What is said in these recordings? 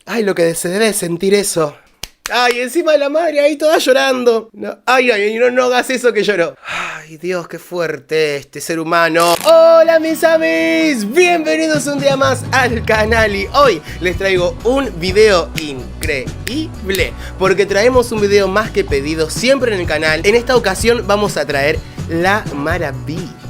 Ay, lo que se debe sentir eso. Ay, encima de la madre ahí toda llorando. No, ay, no hagas eso que lloro. Ay, Dios, qué fuerte este ser humano. Hola, mis amis. Bienvenidos un día más al canal. Y hoy les traigo un video increíble, porque traemos un video más que pedido siempre en el canal. En esta ocasión vamos a traer la maravilla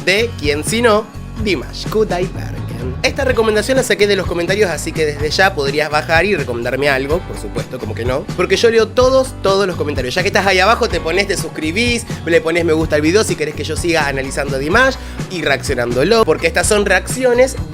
de quien sino Dimash Kudaibergen. Esta recomendación la saqué de los comentarios, así que desde ya podrías bajar y recomendarme algo, por supuesto, como que no, porque yo leo todos los comentarios. Ya que estás ahí abajo, te suscribís, le pones me gusta al video si querés que yo siga analizando a Dimash y reaccionándolo, porque estas son reacciones /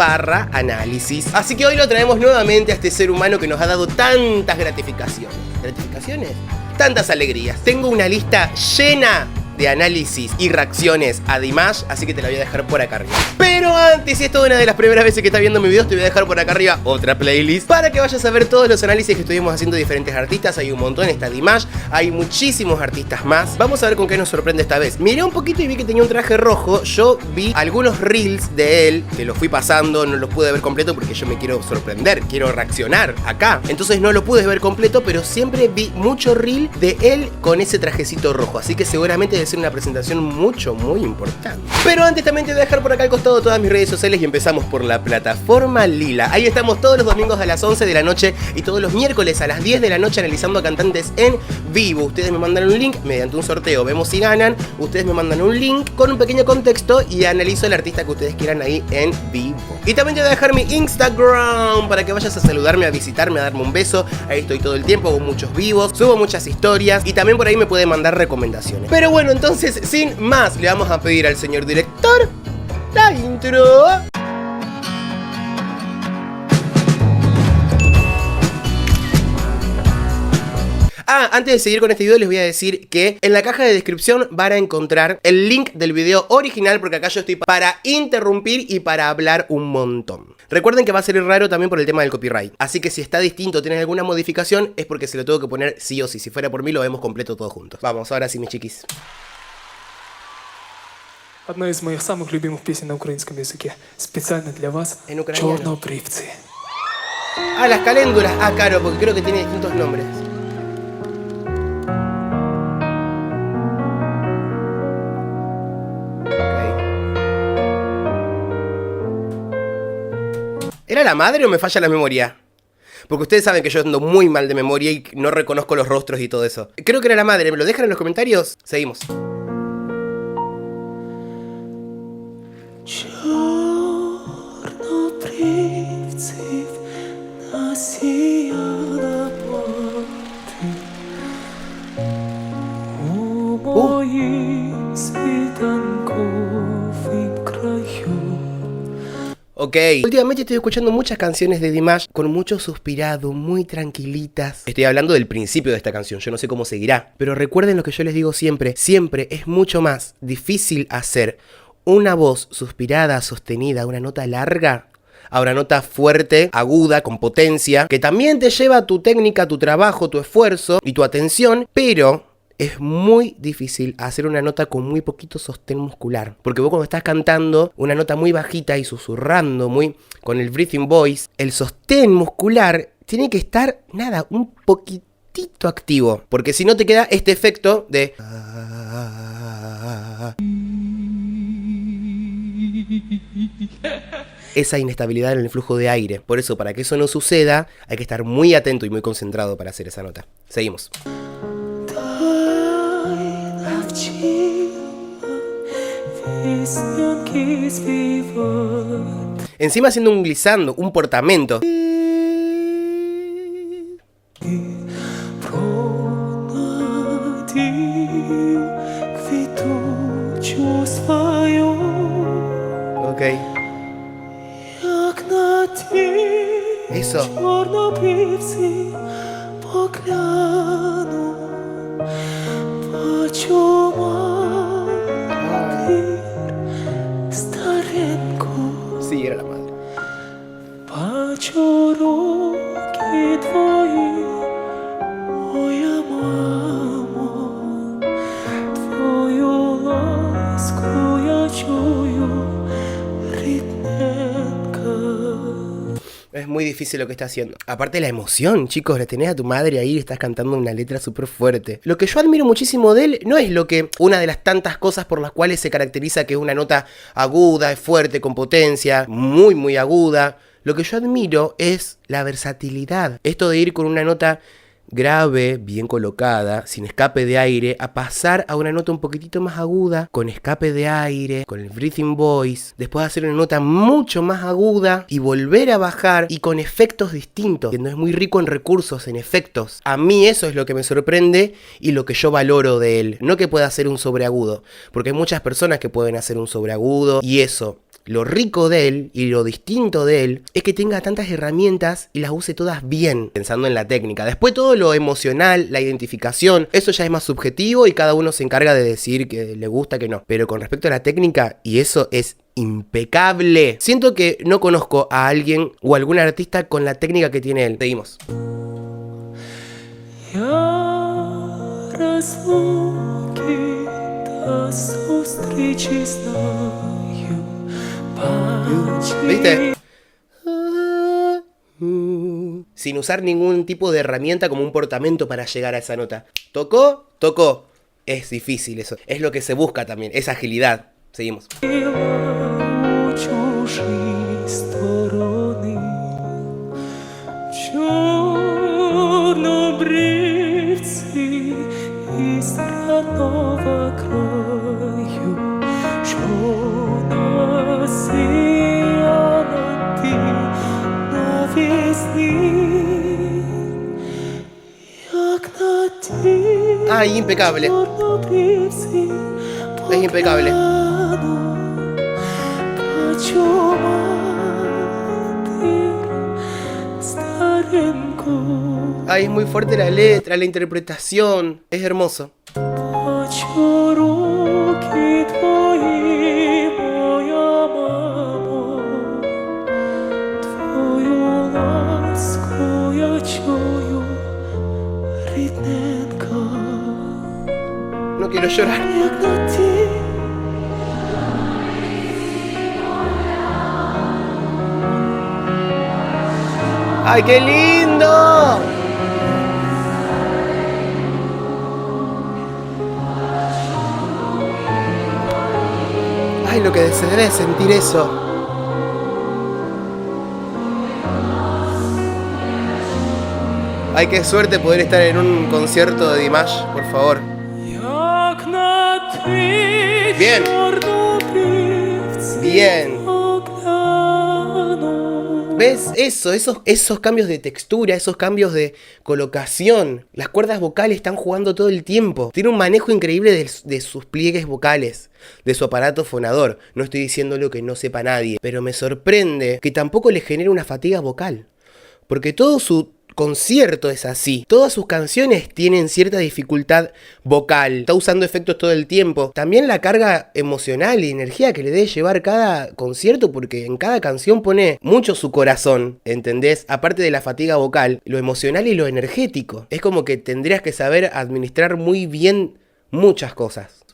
análisis. Así que hoy lo traemos nuevamente a este ser humano que nos ha dado tantas gratificaciones. ¿Gratificaciones? Tantas alegrías. Tengo una lista llena de análisis y reacciones a Dimash, así que te la voy a dejar por acá arriba. Pero antes, si esta es una de las primeras veces que estás viendo mi video, te voy a dejar por acá arriba otra playlist para que vayas a ver todos los análisis que estuvimos haciendo de diferentes artistas. Hay un montón, está Dimash, hay muchísimos artistas más. Vamos a ver con qué nos sorprende esta vez. Miré un poquito y vi que tenía un traje rojo. Yo vi algunos reels de él, que los fui pasando, no los pude ver completo porque yo me quiero sorprender, quiero reaccionar acá. Entonces no lo pude ver completo, pero siempre vi mucho reel de él con ese trajecito rojo, así que seguramente debe ser una presentación muy importante. Pero antes también te voy a dejar por acá al costado todas mis redes sociales y empezamos por la plataforma Lila. Ahí estamos todos los domingos a las 11 de la noche y todos los miércoles a las 10 de la noche analizando a cantantes en vivo. Ustedes me mandan un link mediante un sorteo, vemos si ganan. Ustedes me mandan un link con un pequeño contexto y analizo el artista que ustedes quieran ahí en vivo. Y también te voy a dejar mi Instagram para que vayas a saludarme, a visitarme, a darme un beso. Ahí estoy todo el tiempo, hago muchos vivos, subo muchas historias y también por ahí me pueden mandar recomendaciones. Pero bueno, entonces, sin más, le vamos a pedir al señor director la intro. Antes de seguir con este video les voy a decir que en la caja de descripción van a encontrar el link del video original, porque acá yo estoy para interrumpir y para hablar un montón. Recuerden que va a ser raro también por el tema del copyright, así que si está distinto, tienes alguna modificación, es porque se lo tengo que poner sí o sí. Si fuera por mí lo vemos completo todos juntos. Vamos, ahora sí, mis chiquis. Одна из моих самых любимых песен на украинском языке. Специально для вас. En ucraniano. Чорнобривці. Las caléndulas. Claro, porque creo que tiene distintos nombres. ¿Era la madre o me falla la memoria? Porque ustedes saben que yo ando muy mal de memoria y no reconozco los rostros y todo eso. Creo que era la madre. ¿Me lo dejan en los comentarios? Seguimos. Ok, últimamente estoy escuchando muchas canciones de Dimash con mucho suspirado, muy tranquilitas. Estoy hablando del principio de esta canción, yo no sé cómo seguirá. Pero recuerden lo que yo les digo siempre, siempre es mucho más difícil hacer una voz suspirada, sostenida, una nota larga, a una nota fuerte, aguda, con potencia, que también te lleva tu técnica, tu trabajo, tu esfuerzo y tu atención, pero es muy difícil hacer una nota con muy poquito sostén muscular. Porque vos cuando estás cantando una nota muy bajita y susurrando, muy con el breathing voice, el sostén muscular tiene que estar, nada, un poquitito activo. Porque si no te queda este efecto de... esa inestabilidad en el flujo de aire. Por eso, para que eso no suceda, hay que estar muy atento y muy concentrado para hacer esa nota. Seguimos. Encima haciendo un glissando, un portamento. Ok. Eso. Sí, era la madre. Es muy difícil lo que está haciendo. Aparte la emoción, chicos, la tenés a tu madre ahí y estás cantando una letra súper fuerte. Lo que yo admiro muchísimo de él no es lo que una de las tantas cosas por las cuales se caracteriza, que es una nota aguda, es fuerte, con potencia, muy muy aguda. Lo que yo admiro es la versatilidad. Esto de ir con una nota grave, bien colocada, sin escape de aire, a pasar a una nota un poquitito más aguda, con escape de aire, con el breathing voice, después hacer una nota mucho más aguda y volver a bajar y con efectos distintos, que no es muy rico en recursos, en efectos. A mí eso es lo que me sorprende y lo que yo valoro de él, no que pueda hacer un sobreagudo, porque hay muchas personas que pueden hacer un sobreagudo y eso. Lo rico de él y lo distinto de él es que tenga tantas herramientas y las use todas bien, pensando en la técnica. Después todo lo emocional, la identificación, eso ya es más subjetivo y cada uno se encarga de decir que le gusta, que no. Pero con respecto a la técnica, y eso es impecable. Siento que no conozco a alguien o algún artista con la técnica que tiene él. Seguimos. ¿Viste? Sin usar ningún tipo de herramienta como un portamento para llegar a esa nota. ¿Tocó? Tocó. Es difícil eso. Es lo que se busca también, esa agilidad. Seguimos. Ay, impecable. Es impecable. Ay, es muy fuerte la letra, la interpretación. Es hermoso. No quiero llorar. ¡Ay, qué lindo! Ay, lo que se debe sentir eso. Ay, qué suerte poder estar en un concierto de Dimash, por favor. Bien. Bien. ¿Ves? Esos cambios de textura, esos cambios de colocación. Las cuerdas vocales están jugando todo el tiempo. Tiene un manejo increíble de sus pliegues vocales, de su aparato fonador. No estoy diciendo lo que no sepa nadie, pero me sorprende que tampoco le genere una fatiga vocal. Porque todo su concierto es así. Todas sus canciones tienen cierta dificultad vocal. Está usando efectos todo el tiempo. También la carga emocional y energía que le debe llevar cada concierto, porque en cada canción pone mucho su corazón, ¿entendés? Aparte de la fatiga vocal, lo emocional y lo energético. Es como que tendrías que saber administrar muy bien muchas cosas.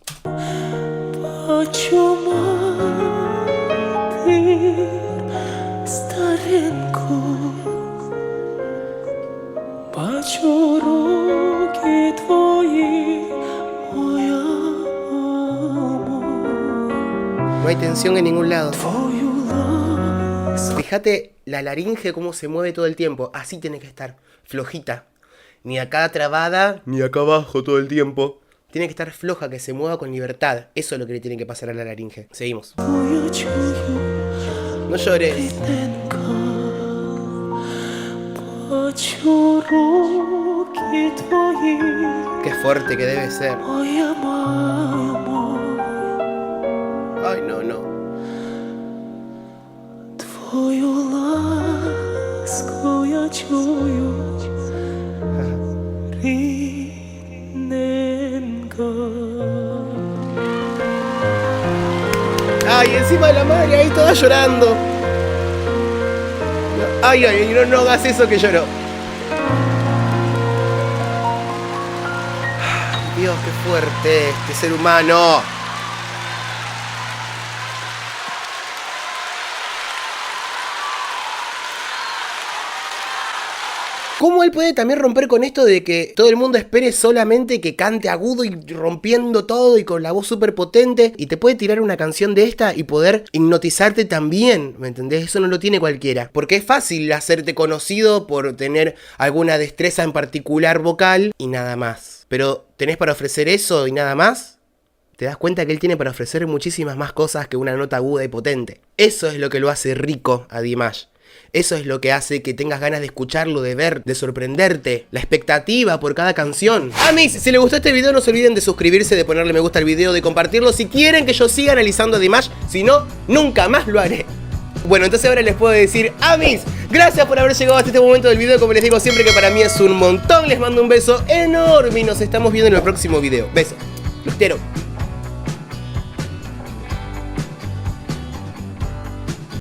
No hay tensión en ningún lado. Fíjate la laringe cómo se mueve todo el tiempo. Así tiene que estar, flojita. Ni acá trabada, ni acá abajo todo el tiempo. Tiene que estar floja, que se mueva con libertad. Eso es lo que le tiene que pasar a la laringe. Seguimos. No llores. Qué fuerte que debe ser. Ay, no, no. Ay, encima de la madre ahí toda llorando. Ay, ay, no hagas eso que lloro. Dios, qué fuerte este ser humano. ¿Cómo él puede también romper con esto de que todo el mundo espere solamente que cante agudo y rompiendo todo y con la voz súper potente? Y te puede tirar una canción de esta y poder hipnotizarte también, ¿me entendés? Eso no lo tiene cualquiera. Porque es fácil hacerte conocido por tener alguna destreza en particular vocal y nada más. Pero ¿tenés para ofrecer eso y nada más? Te das cuenta que él tiene para ofrecer muchísimas más cosas que una nota aguda y potente. Eso es lo que lo hace rico a Dimash. Eso es lo que hace que tengas ganas de escucharlo, de ver, de sorprenderte. La expectativa por cada canción. Amis, si les gustó este video no se olviden de suscribirse, de ponerle me gusta al video, de compartirlo si quieren que yo siga analizando a Dimash. Si no, nunca más lo haré. Bueno, entonces ahora les puedo decir, Amis, gracias por haber llegado hasta este momento del video. Como les digo siempre, que para mí es un montón. Les mando un beso enorme y nos estamos viendo en el próximo video. Besos. Los quiero.